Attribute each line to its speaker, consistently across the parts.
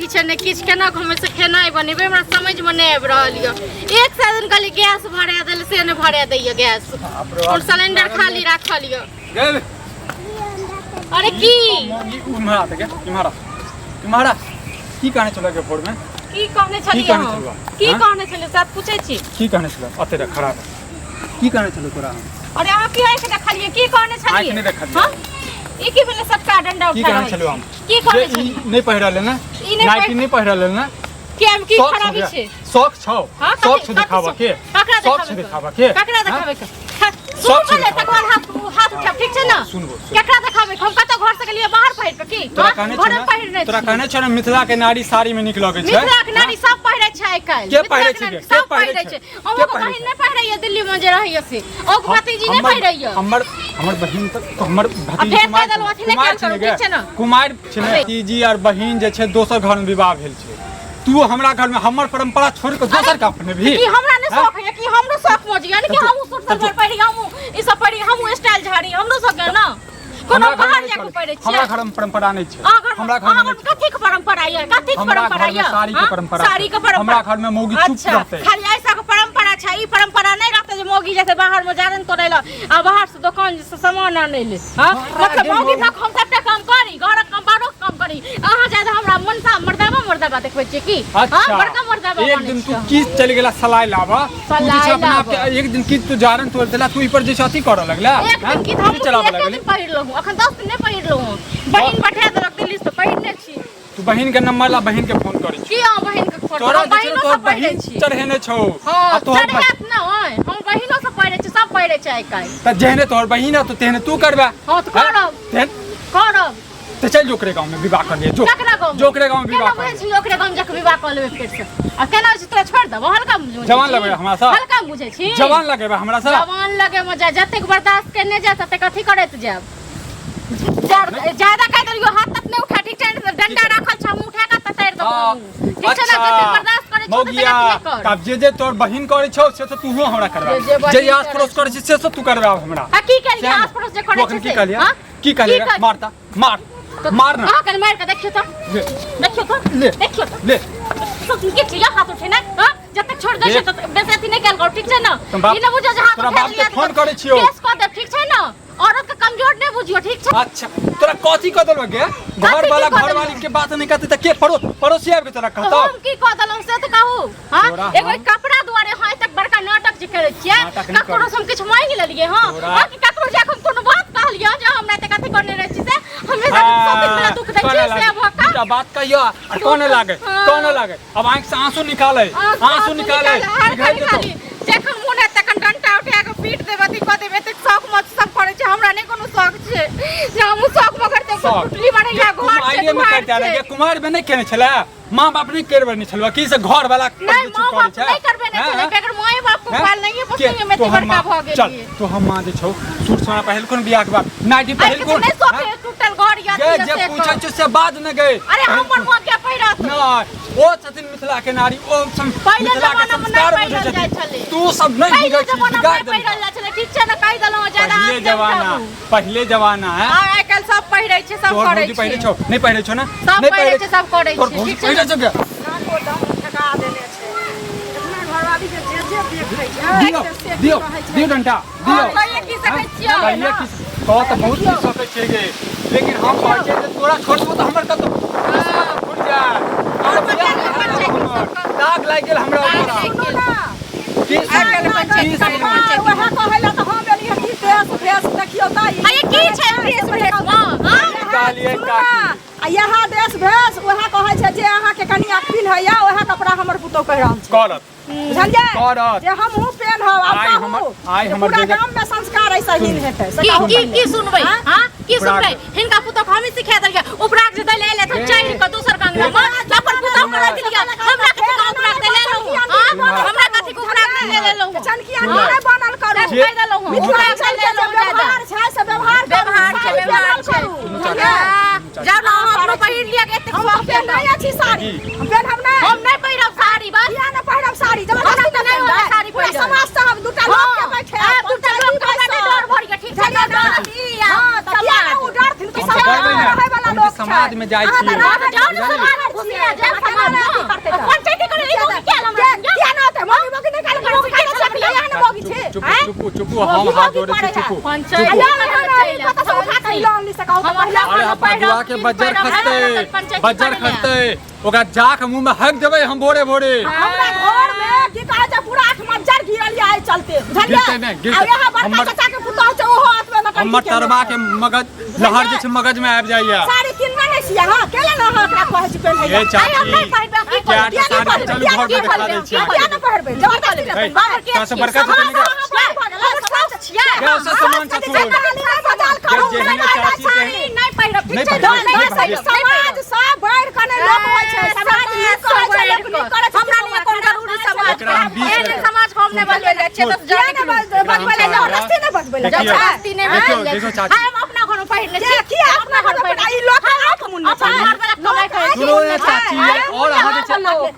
Speaker 1: किछ ने किछ केना घुमे से खेनाइ बनेबे हमरा समझ में नै आबि रहल य। एक साधन खाली गैस भरा देल से ने भरा दैय गैस और सिलेंडर खाली राखल य। अरे की
Speaker 2: उम्हरा त के तुम्हारा की कहने चलो के फोड़ में
Speaker 1: की कहने छलिए हम की कहने छलिए साथ पूछै छी
Speaker 2: की कहने चलो अते खराब की कहने चलो तोरा हम
Speaker 1: अरे अहाँ की आइख देखलिए की कहने छलिए
Speaker 2: आइख नै देखलिए
Speaker 1: हां ई की भेले सबका डंडा उठा
Speaker 2: की कहने चलो हम
Speaker 1: की कहने छलिए
Speaker 2: ई नै पहिरल ना नाइटी नै पहिरल ना
Speaker 1: केम की खराबी छै
Speaker 2: शौक छौ शौक छ दिखावा के शौक छ दिखावा के
Speaker 1: ककरा देखाबे के शौक छ तकवार हाथ उठा ठीक छै ना ककरा देखाबे हम कत घर से गेलिए बाहर पहिर के की
Speaker 2: तोरा कहने छ ना मिथिला के नारी साड़ी में निक लगे छै
Speaker 1: मिथिला के नारी सब पहिरै छै आइ काल
Speaker 2: के पहिरै छै
Speaker 1: सब पहिरै छै हम बहिन नै पहिरै दिल्ली में जे रहियो से ओ भतीजी नै पहिरै
Speaker 2: हमर बहिन त हमर भतीजी कुमार छै ना भतीजी और बहिन जे छै दोसर घर में विवाह भेल छै तू हमरा घर में हमर परंपरा छोड़ के दोसर का अपने भी
Speaker 1: कि हमरा ने शौक है कि हमरो शौक मोजी यानी कि हमहु सूट सलवार पहिरी हमहु ई सब पहिरी हमहु स्टाइल झाड़ी हमरो शौक है ना कोनो बाहर जाके पहिरै छी
Speaker 2: हमरा घर में परंपरा नै छै हमरा घर में
Speaker 1: कथि के परंपरा ये कथि के परंपरा ये
Speaker 2: साड़ी के परंपरा
Speaker 1: साड़ी के परंपरा
Speaker 2: हमरा घर में मौगी चुप रहते
Speaker 1: खाली ऐसा के परंपरा छै ई परंपरा नै रहते जे मौगी जैसे बाहर में जारन करे ला आ बाहर से दुकान से सामान आने ले हां मतलब मौगी तक हम सबटा काम करी घर काम बारो काम करी अहाँ ज्यादा हमरा मनसा मर्दाबा देखबै छी की हां बड़का मर्दाबा
Speaker 2: एक दिन तू की चल गेला सलाई लावा तू जे अपना आप एक दिन की तू जारन तोड़ देला तू ई पर जे छाती करे लगला
Speaker 1: एक दिन की हम चलाबे लगली पहिर लहु अखन 10 दिन नै पहिर लहु बहिन बैठा देलक दिल्ली से पहिरने छी
Speaker 2: तू बहिन के नंबर ला बहिन के फोन करी
Speaker 1: की हां बहिन के फोन
Speaker 2: तोरा तोर बहिन चढ़ेने छौ
Speaker 1: आ तोर ना होय हम बहिनो से पहिरे छी सब पहिरे छै आइ काल
Speaker 2: त जेहने तोर बहिन है तो तेहने तू करबा
Speaker 1: हां तो करब
Speaker 2: तो चल जोकरे गांव में विवाह कर ले जोकरे गांव में विवाह कर ले
Speaker 1: जोकरे गांव जाके विवाह कर लेबे फिर से आ केना छै तोरा छोड़ दबो हल्का
Speaker 2: जवान लगे हमरा सा
Speaker 1: हल्का बुझै छी
Speaker 2: जवान लगे हमरा सा
Speaker 1: जवान लगे मजा जतेक बर्दाश्त करने जा तते कथि करैत जाब ज्यादा कह दलियो हाथ तक नै उठा ठीक छै डंडा राखल छ हम उठा के ततैर दबो ठीक छै ना कते बर्दाश्त करे छौ तते कर
Speaker 2: तब जे तोर बहिन करे छौ से तो तू हमरा करबा जे आस पड़ोस करे छी से सब तू करबा हमरा
Speaker 1: आ की करिया आस पड़ोस जे करे छी
Speaker 2: हां की कहलिया मारता मारना
Speaker 1: हां कन मार के देखियो तो ले सब के छिया हाथ उठे ना हां जब तक छोड़ दे छ त बेइज्जती नै कर ठीक छै ना ई न बुझो जे हाथ
Speaker 2: तोरा बाप के फोन करे छियो
Speaker 1: केस क दे ठीक छै ना औरत के कमजोर नै बुझियो ठीक छै
Speaker 2: अच्छा तोरा कथि क देलौ गे घर वाली के बात नै कहते त के पड़ोसी आबि के तोरा कहतो
Speaker 1: हम की क देलौ से त कहू हां एगो कपड़ा दुआरे हां तक बड़का नाटक जे करे छियै ककरो हम किछ मांग लेलिए हां कि ककरो जे हम कोनो बात कहलिए जे हमरा त कथि करने रहै छी से हमेशा सब दिन में दुख दै छी से अब
Speaker 2: का बात कहियो कोने लागे अब आंख से आंसू निकाले
Speaker 1: जखन मोने तखन डंटा उठा के पीट देबे ती क देबे त शौक मत सब करे छै हमरा नै कोनो शौक छै जे हम शौक में करते पुतली बने या घर
Speaker 2: आइडिया में करते रे कुमार में नै केने छला मां बाप नै करबे नै छलवा की से घर वाला
Speaker 1: नै मां बाप नै करबे नै छले बेगर माय बाप को पाल नहीं है पुतली में ते बड़का भ गेल
Speaker 2: चल तो हम मां जे छौ सूट सोना पहिल कोन बियाह के बाद नाइटी पहिल कोन
Speaker 1: नै सोके टूटल घर याद
Speaker 2: जे पूछै छ से बाद न गए
Speaker 1: अरे हमर मां के पहिरात
Speaker 2: नै ओ छथिन मिथिला के नारी ओ मिथिला के संस्कार बुझै छथिन तू सब नै बिगाड़
Speaker 1: पहिरल जा छले ठीक छै ना कहि देलौ ज्यादा
Speaker 2: पहले जमाना है
Speaker 1: आइ काल सब पहिरै छै सब करै छै
Speaker 2: पहिरै छौ नै पहिरै छौ ना
Speaker 1: सब पहिरै छै सब करै छै ठीक छै
Speaker 2: पहिरै छौ के
Speaker 1: नाको दम ठका देले छै इतना घरवाली के जे देखै छै
Speaker 2: दियो डंटा दियो
Speaker 1: कहिए की सकै छियै
Speaker 2: कहिए की कह त बहुत की सकै छै गे लेकिन हम कहै छै जे तोरा छोड़बो त हमर कत फुट जा दाग लाग गेल हमरा ऊपर की
Speaker 1: आकल पंचायत वहां कहला त हम एलिए की देश देखियो त अरे की छै देश हां
Speaker 2: कालिए काकी
Speaker 3: आ यहाँ देश भेस वहाँ कहै छै जे अहाँ के कनी अखिन है या वहाँ कपड़ा हमर पुतो कह रहल छै
Speaker 2: करत
Speaker 3: बुझलिए जे हम हूं पेन हो
Speaker 2: आई हमर
Speaker 3: गांव में संस्कार ऐसा ही हेतै
Speaker 1: की सुनबै हां की सुनबै हिनका पुतो हम ही सिखा देलिए उपराग जे दै ले त चाहि के दोसर गांव में अपन पुतो कर दिलिए हमरा के उपराग दे ले लो हमरा कथि के उपराग दे ले लो
Speaker 3: चनकिया नै बनल करू
Speaker 1: दे देलौ
Speaker 3: मिथिला से व्यवहार छै से व्यवहार छै
Speaker 1: जाओ ना हम पहिर लिया के एते शौक पे
Speaker 3: नहीं अच्छी साड़ी हम नहीं
Speaker 1: पहिरब साड़ी बस
Speaker 3: या ना पहिरब साड़ी जबरदस्ती नहीं होता साड़ी पहिर समाज से हम दुटा लोग के बैठे
Speaker 1: दुटा लोग के बैठे डर भर के ठीक छै डर
Speaker 3: हां त किया ना उ डर थिन कि समाज में रहे वाला लोग
Speaker 2: समाज में जाई छी
Speaker 1: जाओ समाज में घुसिया जाओ
Speaker 2: चुपू हम हाथ जोड़े छी चुपू
Speaker 1: पंचायत
Speaker 2: अरे पटुआ के बज्जर खसते ओकरा जाक मुंह में हक देबै हम भोरे भोरे
Speaker 3: हमरा घर में की कहै छै पूरा 8 मज्जर घिरल आइ चलते बुझलियै आ यहां बड़का चाचा के पुतौ छै ओहो हाथ में मकई
Speaker 2: हमर तरबा के मगज लहर जे छै मगज में आबि जाइया
Speaker 3: साड़ी किनबे नै छियै हां केला न हां एकरा कहै छी पहिने
Speaker 2: ए चाची क्या साड़ी चल घर में दिखा दै छियै
Speaker 3: किया न पहिरबै जबरदस्ती न बाहर के
Speaker 2: से बड़का क्या से सामान छथुन
Speaker 3: समाज सब बढ़ कने लोग होइ छै समाज नीक करै छै लोग नीक करै छै हमरा लिए कोन जरूरी समाज
Speaker 1: एहन समाज हम ने बनबै ले छै तो जाने के
Speaker 3: बनबै ले जबरदस्ती न बनबै ले
Speaker 1: जबरदस्ती ने
Speaker 2: देखो चाची
Speaker 1: हम अपना घर में पहिरले छी
Speaker 3: किया अपना घर में ई लोग आंख मुन्ने छै
Speaker 1: कमाई करे छी
Speaker 2: सुनो ये चाची और अहाँ जे छै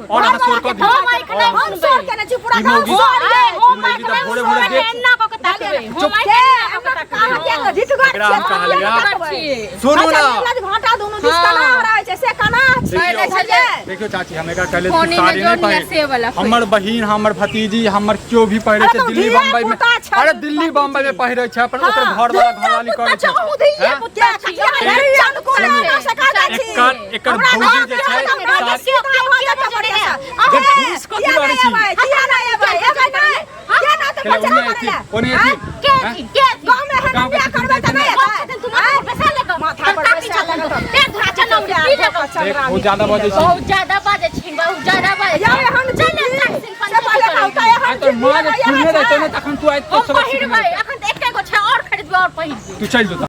Speaker 2: और अहाँ सोर कर दी
Speaker 3: हम सोर केने छी पूरा गांव
Speaker 1: हम माइक में भोरे भोरे एन्ना क के ताकबे हम माइक में
Speaker 3: कहां के जितगर
Speaker 2: सुनो ना
Speaker 3: भाटा दोनों दिस कना रहै छै से कना छै
Speaker 2: देखियो चाची हम एकरा कहले साड़ी नहीं पहिरे हमर बहिन हमर भतीजी हमर क्यों भी पहिरे छै दिल्ली बम्बई में अरे दिल्ली बम्बई में पहिरे छै अपन ओकर घर वाला घरवाली करे छै एकर भौजी जे छै घूस कथि रहै छी कोने थी
Speaker 3: गांव में है बियाह करबे त नहीं है तुम पैसा लेके माथा पर पैसा लगा पेट धरा चलो
Speaker 2: बहुत ज्यादा बजे छी
Speaker 1: बहुत ज्यादा बाजे छी बहुत ज्यादा बाजे
Speaker 3: यार हम चले से पहले कहता है हम
Speaker 2: तो मां खुलने रहते ने तखन तू आइ तो सब
Speaker 1: पहिरबै अखन एके गो छै और खरीदबै और पहिरबै
Speaker 2: तू चल जो